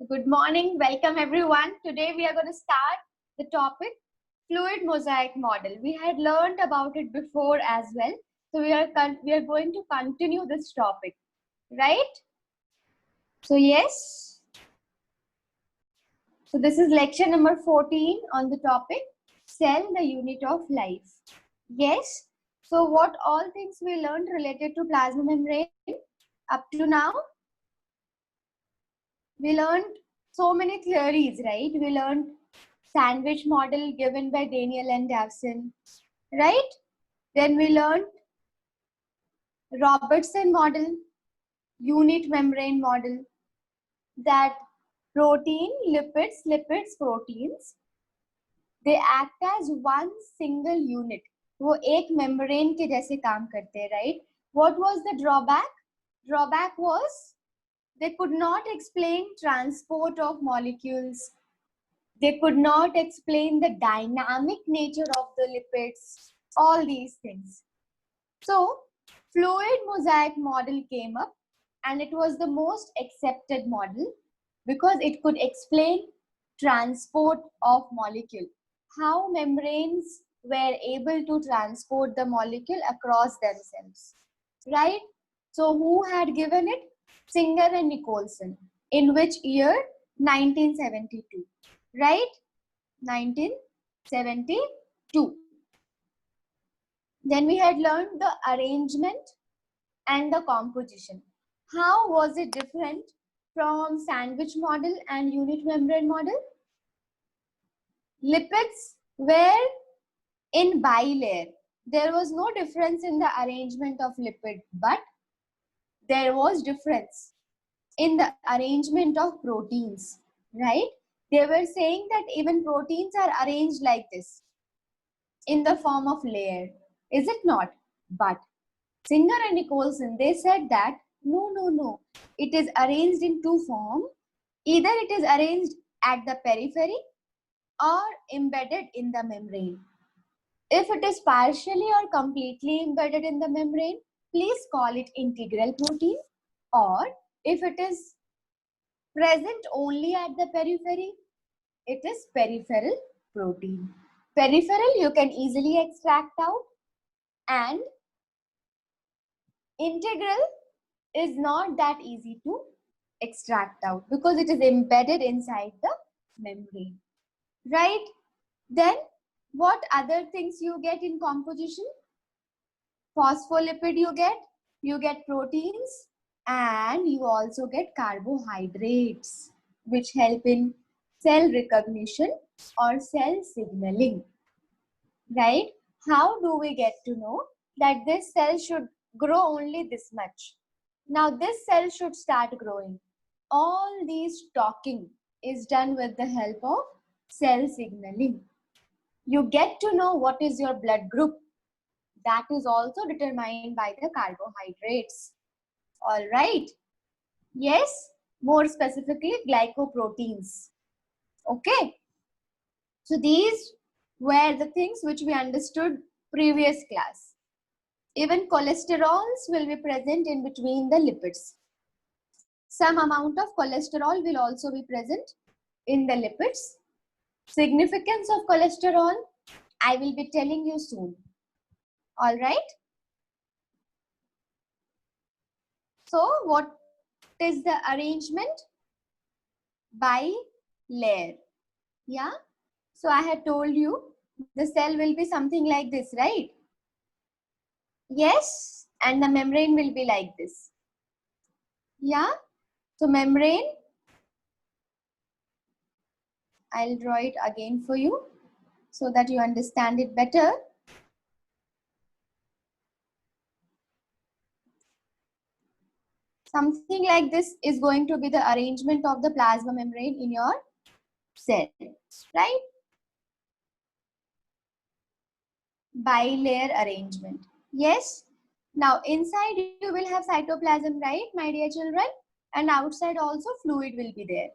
Good morning, welcome everyone. Today we are going to start the topic fluid mosaic model. We had learned about it before as well. So we are going to continue this topic, right? So yes. So this is lecture number 14 on the topic cell, the unit of life. Yes. So what all things we learned related to plasma membrane up to now? We learned so many theories, right? We learned sandwich model given by Daniel and Davison, right? Then we learned Robertson model, unit membrane model, that protein, lipids, proteins, they act as one single unit. वो एक membrane के जैसे काम करते हैं, right? What was the drawback? Drawback was they could not explain transport of molecules. They could not explain the dynamic nature of the lipids, all these things. So, fluid mosaic model came up and it was the most accepted model because it could explain transport of molecule, how membranes were able to transport the molecule across themselves, right? So, who had given it? Singer and Nicholson. In which year? 1972. Right? 1972. Then we had learned the arrangement and the composition. How was it different from sandwich model and unit membrane model? Lipids were in bilayer. There was no difference in the arrangement of lipid, but there was difference in the arrangement of proteins, right? They were saying that even proteins are arranged like this in the form of layer. Is it not? But Singer and Nicholson, they said that no. It is arranged in two forms. Either it is arranged at the periphery or embedded in the membrane. If it is partially or completely embedded in the membrane, please call it integral protein. Or if it is present only at the periphery, it is peripheral protein. Peripheral you can easily extract out, and integral is not that easy to extract out because it is embedded inside the membrane, right? Then what other things you get in composition? Phospholipid you get proteins, and you also get carbohydrates which help in cell recognition or cell signaling, right? How do we get to know that this cell should grow only this much? Now this cell should start growing. All these talking is done with the help of cell signaling. You get to know what is your blood group. That is also determined by the carbohydrates. All right. Yes, more specifically glycoproteins. Okay. So these were the things which we understood previous class. Even cholesterols will be present in between the lipids. Some amount of cholesterol will also be present in the lipids. Significance of cholesterol, I will be telling you soon. All right. So what is the arrangement? By layer. Yeah. So I had told you the cell will be something like this, right? Yes. And the membrane will be like this. Yeah. So membrane, I'll draw it again for you so that you understand it better. Something like this is going to be the arrangement of the plasma membrane in your cell, right? Bilayer arrangement. Yes. Now inside you will have cytoplasm, right, my dear children? And outside also fluid will be there.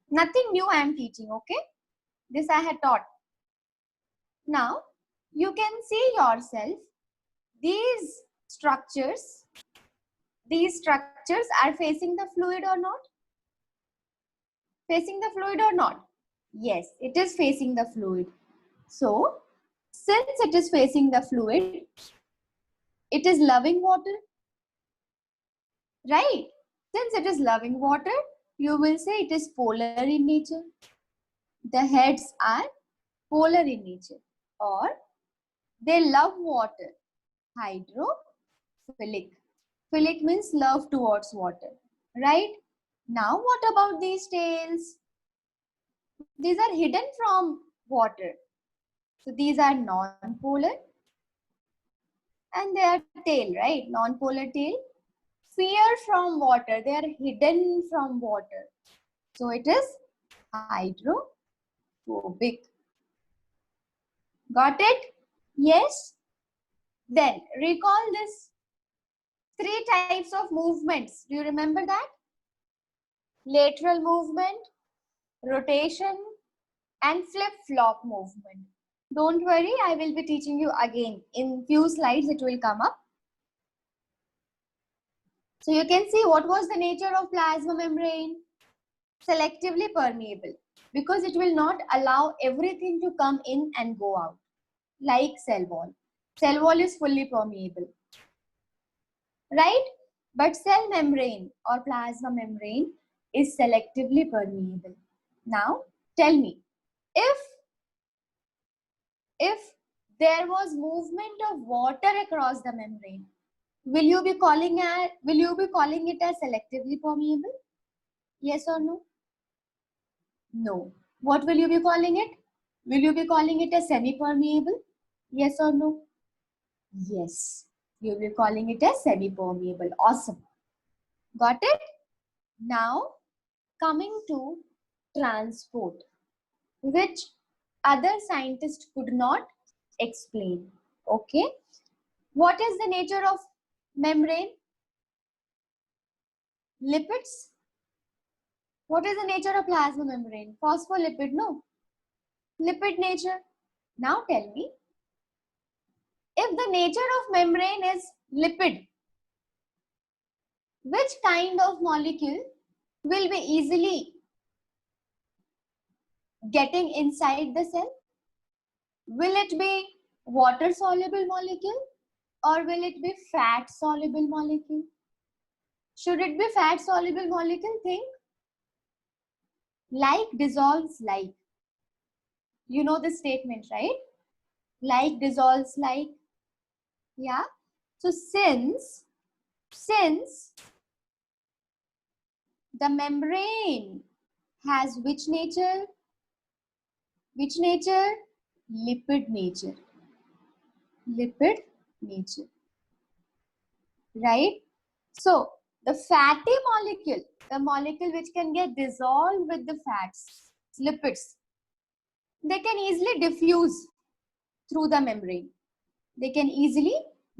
Nothing new I am teaching, okay? This I had taught. Now you can see yourself these structures are facing the fluid or not? Facing the fluid or not? Yes, it is facing the fluid. So, since it is facing the fluid, it is loving water, right? Since it is loving water, you will say it is polar in nature. The heads are polar in nature, or they love water. Hydrophilic. Philic means love towards water, right? Now, what about these tails? These are hidden from water. So these are non-polar and they are tail, right? Non-polar tail. Fear from water. They are hidden from water. So it is hydrophobic. Got it? Yes? Then recall this 3 types of movements. Do you remember that? Lateral movement, rotation, and flip-flop movement. Don't worry, I will be teaching you again. In few slides, it will come up. So you can see what was the nature of plasma membrane. Selectively permeable, because it will not allow everything to come in and go out, like cell wall. Cell wall is fully permeable, right? But cell membrane or plasma membrane is selectively permeable. Now, tell me, if there was movement of water across the membrane, will you be calling it as selectively permeable? Yes or no? No. What will you be calling it? Will you be calling it as semi-permeable? Yes or no? Yes. You will be calling it as semi-permeable. Awesome. Got it? Now, coming to transport, which other scientists could not explain. Okay. What is the nature of membrane? Lipids. What is the nature of plasma membrane? Phospholipid, no? Lipid nature. Now tell me, if the nature of membrane is lipid, which kind of molecule will be easily getting inside the cell? Will it be water soluble molecule or will it be fat soluble molecule? Should it be fat soluble molecule? Think. Like dissolves like. You know the statement, right? Like dissolves like. Yeah. So since the membrane has which nature? Which nature? Lipid nature. Lipid nature. Right? So the fatty molecule, the molecule which can get dissolved with the fats, lipids, they can easily diffuse through the membrane. They can easily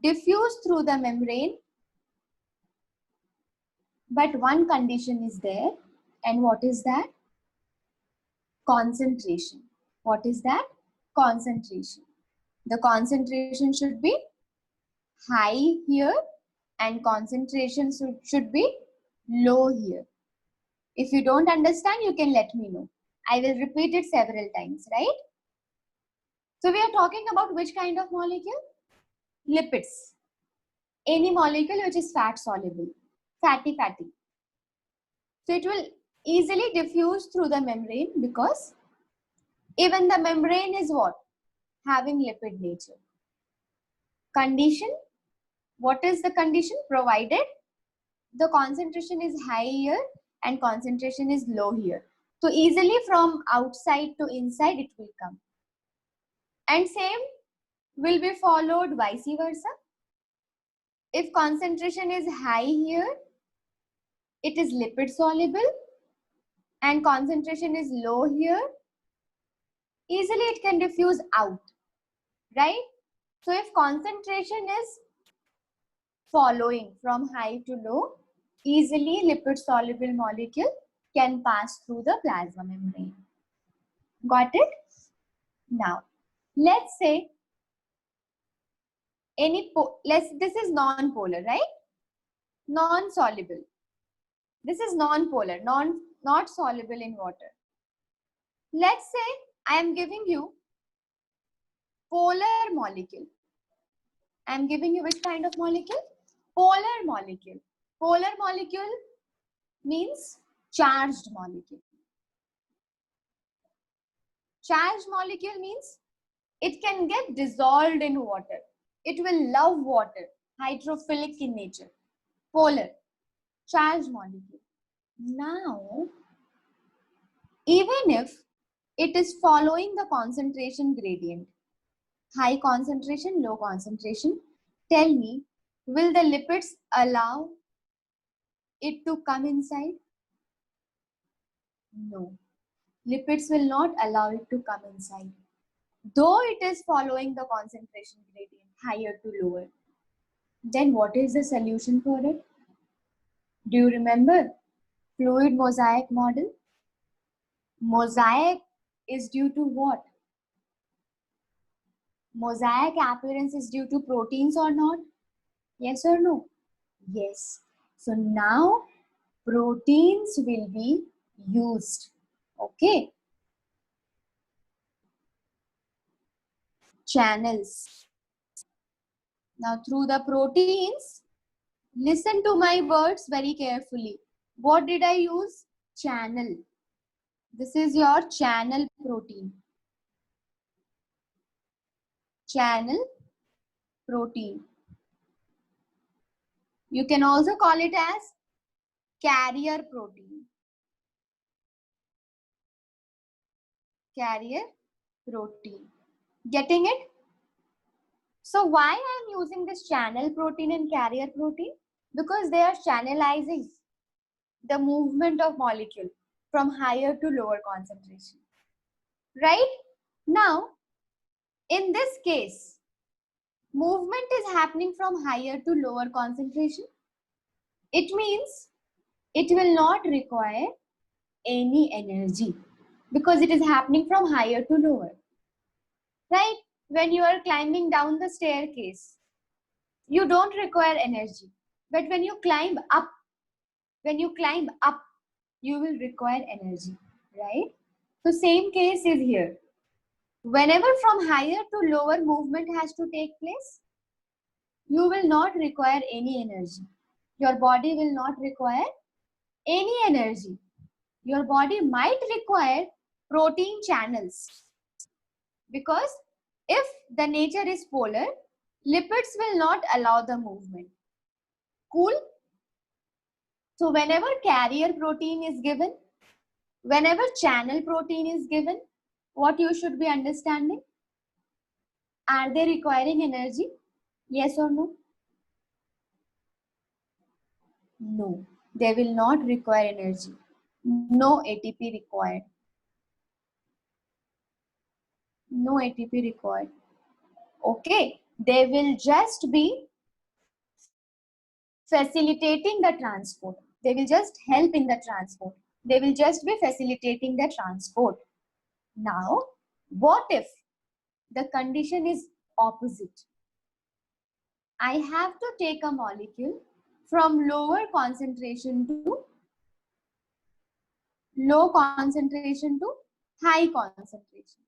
diffuse through the membrane. But one condition is there. And what is that? Concentration. What is that? Concentration. The concentration should be high here and concentration should be low here. If you don't understand, you can let me know. I will repeat it several times, right? So we are talking about which kind of molecule? Lipids. Any molecule which is fat soluble, fatty. So it will easily diffuse through the membrane because even the membrane is what? Having lipid nature. Condition. What is the condition? Provided the concentration is high here and concentration is low here. So easily from outside to inside it will come. And same will be followed vice versa. If concentration is high here, it is lipid soluble and concentration is low here, easily it can diffuse out, right? So if concentration is following from high to low, easily lipid soluble molecule can pass through the plasma membrane. Got it? Now, let's say this is non-polar, right? Non-soluble. This is non-polar. not soluble in water. Let's say I am giving you polar molecule. I am giving you which kind of molecule? Polar molecule. Polar molecule means charged molecule. Charged molecule means it can get dissolved in water. It will love water, hydrophilic in nature. Polar, charged molecule. Now, even if it is following the concentration gradient, high concentration, low concentration, tell me, will the lipids allow it to come inside? No. Lipids will not allow it to come inside. Though it is following the concentration gradient, higher to lower. Then what is the solution for it? Do you remember fluid mosaic model? Mosaic is due to what? Mosaic appearance is due to proteins or not? Yes or no? Yes. So now proteins will be used. Okay. Channels. Now through the proteins, listen to my words very carefully. What did I use? Channel. This is your channel protein. Channel protein. You can also call it as carrier protein. Carrier protein. Getting it? So why I am using this channel protein and carrier protein? Because they are channelizing the movement of molecule from higher to lower concentration. Right? Now, in this case, movement is happening from higher to lower concentration. It means it will not require any energy because it is happening from higher to lower. Right? When you are climbing down the staircase, you don't require energy. But when you climb up, you will require energy, right? So same case is here. Whenever from higher to lower movement has to take place, you will not require any energy. Your body will not require any energy. Your body might require protein channels because if the nature is polar, lipids will not allow the movement. Cool? So whenever carrier protein is given, whenever channel protein is given, what you should be understanding? Are they requiring energy? Yes or no? No, they will not require energy. No ATP required. No ATP required. Okay, they will just be facilitating the transport. They will just help in the transport. They will just be facilitating the transport. Now, what if the condition is opposite? I have to take a molecule from lower concentration to low concentration to high concentration.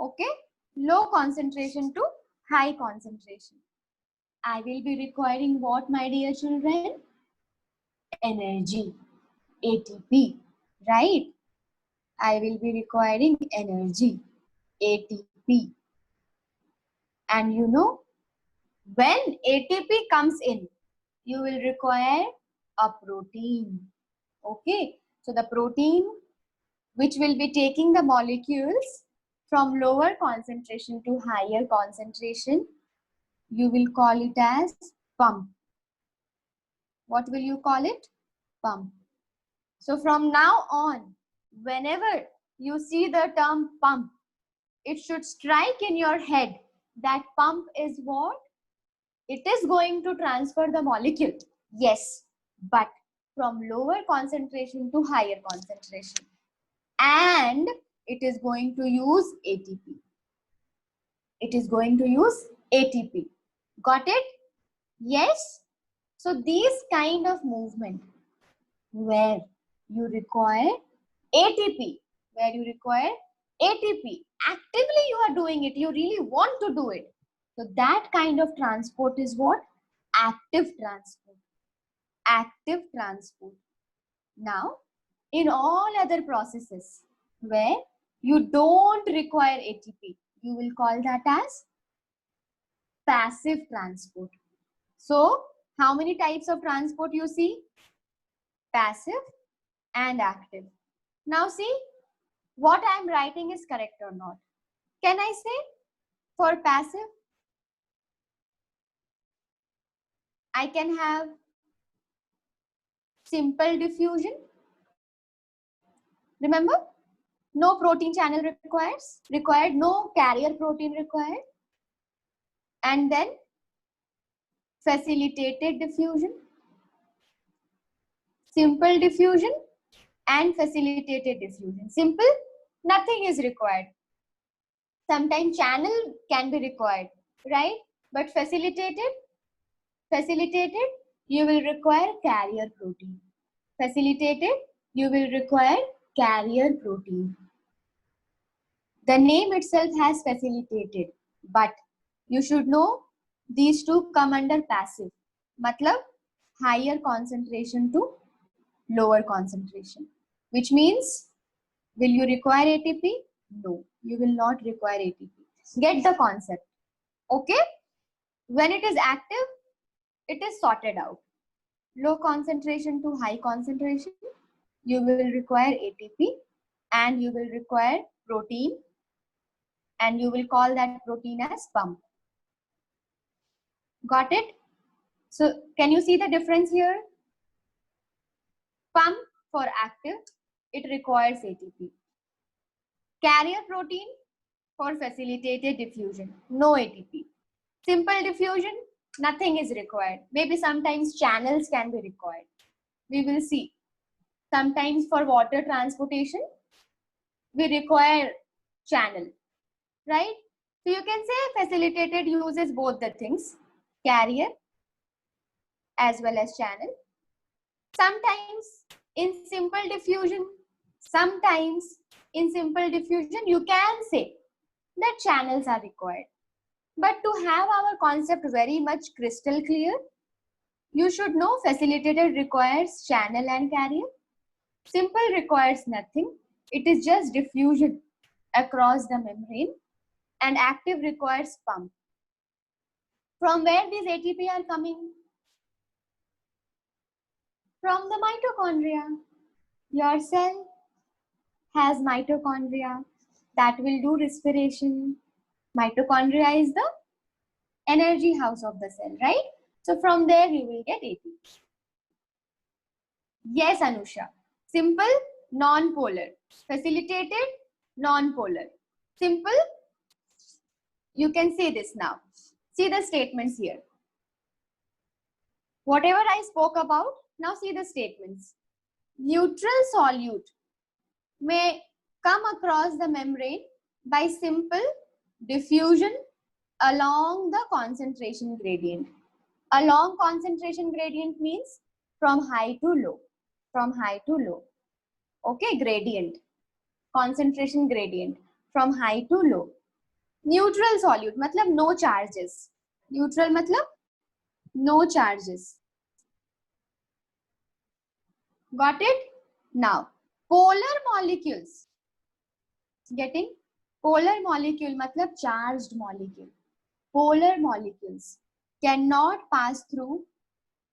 Okay? Low concentration to high concentration. I will be requiring what, my dear children? Energy. ATP. Right? I will be requiring energy. ATP. And you know, when ATP comes in, you will require a protein. Okay? So the protein which will be taking the molecules from lower concentration to higher concentration, you will call it as pump. What will you call it? Pump. So from now on, whenever you see the term pump, it should strike in your head that pump is what? It is going to transfer the molecule. Yes, but from lower concentration to higher concentration. And it is going to use ATP. It is going to use ATP. Got it? Yes? So these kind of movement, where You require ATP. Where you require ATP. Actively you are doing it. You really want to do it. So that kind of transport is what? Active transport. Active transport. Now, in all other processes where you don't require ATP, you will call that as passive transport. So, how many types of transport you see? Passive and active. Now see, what I am writing is correct or not. Can I say for passive, I can have simple diffusion. Remember, no protein channel required, no carrier protein required. And then facilitated diffusion, simple diffusion and facilitated diffusion. Simple, nothing is required. Sometimes channel can be required, right? But facilitated, you will require carrier protein. Facilitated, you will require carrier protein. The name itself has facilitated, but you should know these two come under passive. Matlab, higher concentration to lower concentration. Which means, will you require ATP? No, you will not require ATP. Get the concept. Okay? When it is active, it is sorted out. Low concentration to high concentration, you will require ATP and you will require protein and you will call that protein as pump. Got it? So can you see the difference here? Pump for active, it requires ATP. Carrier protein for facilitated diffusion, no ATP. Simple diffusion, nothing is required. Maybe sometimes channels can be required. We will see. Sometimes for water transportation, we require channel, right? So you can say facilitated uses both the things, carrier as well as channel. Sometimes in simple diffusion, you can say that channels are required. But to have our concept very much crystal clear, you should know facilitated requires channel and carrier. Simple requires nothing. It is just diffusion across the membrane. And active requires pump. From where these ATP are coming? From the mitochondria. Your cell has mitochondria that will do respiration. Mitochondria is the energy house of the cell, right? So from there you will get ATP. Yes, Anusha. Simple, non-polar. Facilitated, non-polar. Simple, you can say this now. See the statements here. Whatever I spoke about, now see the statements. Neutral solute may come across the membrane by simple diffusion along the concentration gradient. Along concentration gradient means from high to low. From high to low. Okay, gradient. Concentration gradient. From high to low. Neutral solute, matlab no charges. Neutral matlab no charges. Got it? Now, polar molecules. Getting? Polar molecule matlab charged molecule. Polar molecules cannot pass through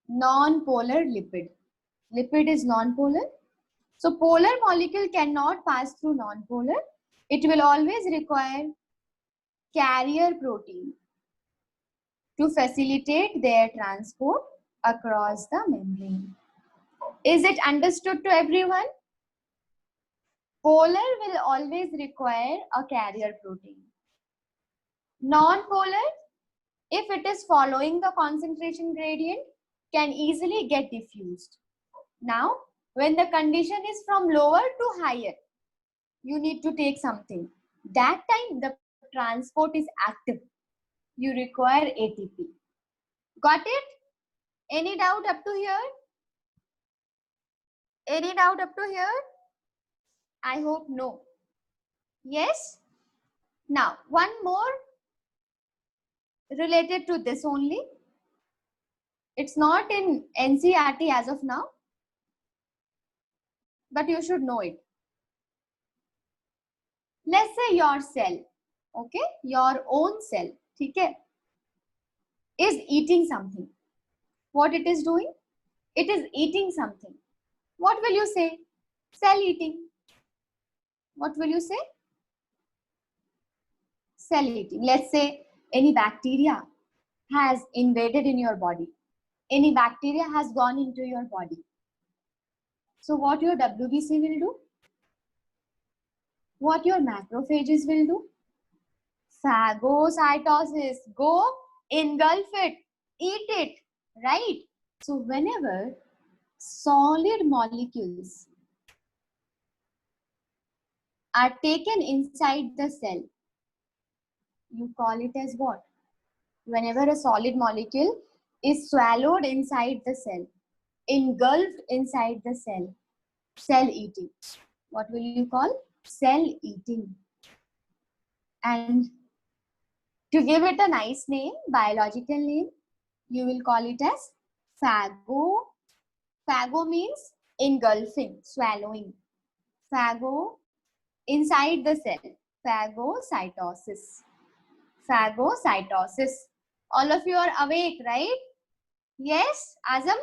non-polar lipid. Lipid is non-polar. So polar molecule cannot pass through non-polar. It will always require carrier protein to facilitate their transport across the membrane. Is it understood to everyone? Polar will always require a carrier protein. Non-polar, if it is following the concentration gradient, can easily get diffused. Now, when the condition is from lower to higher, you need to take something. That time the transport is active. You require ATP. Got it? Any doubt up to here? Any doubt up to here? I hope no. Yes? Now, one more related to this only. It's not in NCERT as of now, but you should know it. Let's say your cell, okay, your own cell, okay, is eating something. What it is doing? It is eating something. What will you say? Cell eating. What will you say? Cell eating. Let's say any bacteria has invaded in your body. Any bacteria has gone into your body. So what your WBC will do? What your macrophages will do? Phagocytosis. Go engulf it, eat it, right? So whenever solid molecules are taken inside the cell, you call it as what? Whenever a solid molecule is swallowed inside the cell, engulfed inside the cell, cell eating. What will you call? Cell eating. And to give it a nice name, biological name, you will call it as phago. Phago means engulfing, swallowing. Phago, inside the cell. Phagocytosis. Phagocytosis. All of you are awake, right? Yes, Azam?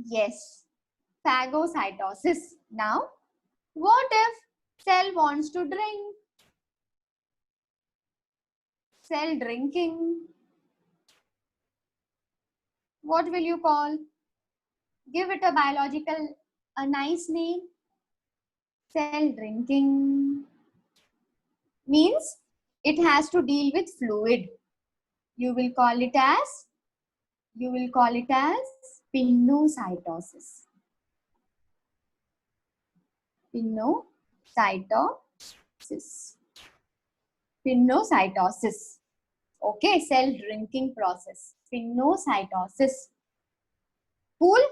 Yes. Phagocytosis. Now, what if cell wants to drink? Cell drinking. What will you call? Give it a biological, a nice name. Cell drinking means it has to deal with fluid. You will call it as pinocytosis. Pinocytosis. Pinocytosis. Okay, cell drinking process. Pinocytosis. Cool?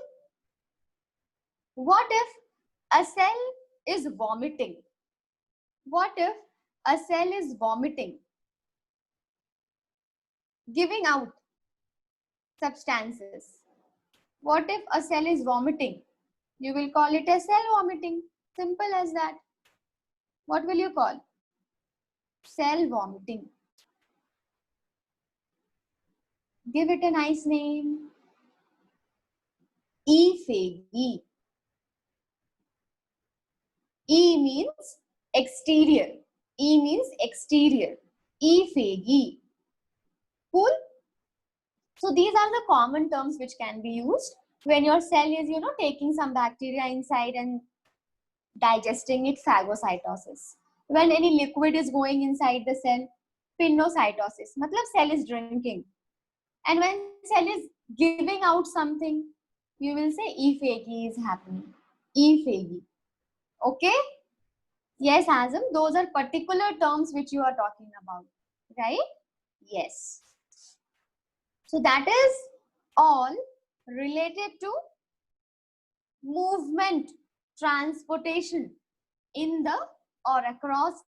What if a cell is vomiting? What if a cell is vomiting? Giving out substances. What if a cell is vomiting? You will call it a cell vomiting. Simple as that. What will you call? Cell vomiting. Give it a nice name. Ephagy. E means exterior. E means exterior. Ephagy. Cool? So these are the common terms which can be used when your cell is, taking some bacteria inside and digesting it, phagocytosis. When any liquid is going inside the cell, pinocytosis. Matlab cell is drinking. And when cell is giving out something, you will say ephagy is happening. Ephagy. Okay? Yes, Azam, those are particular terms which you are talking about, right? Yes. So that is all related to movement, transportation in the or across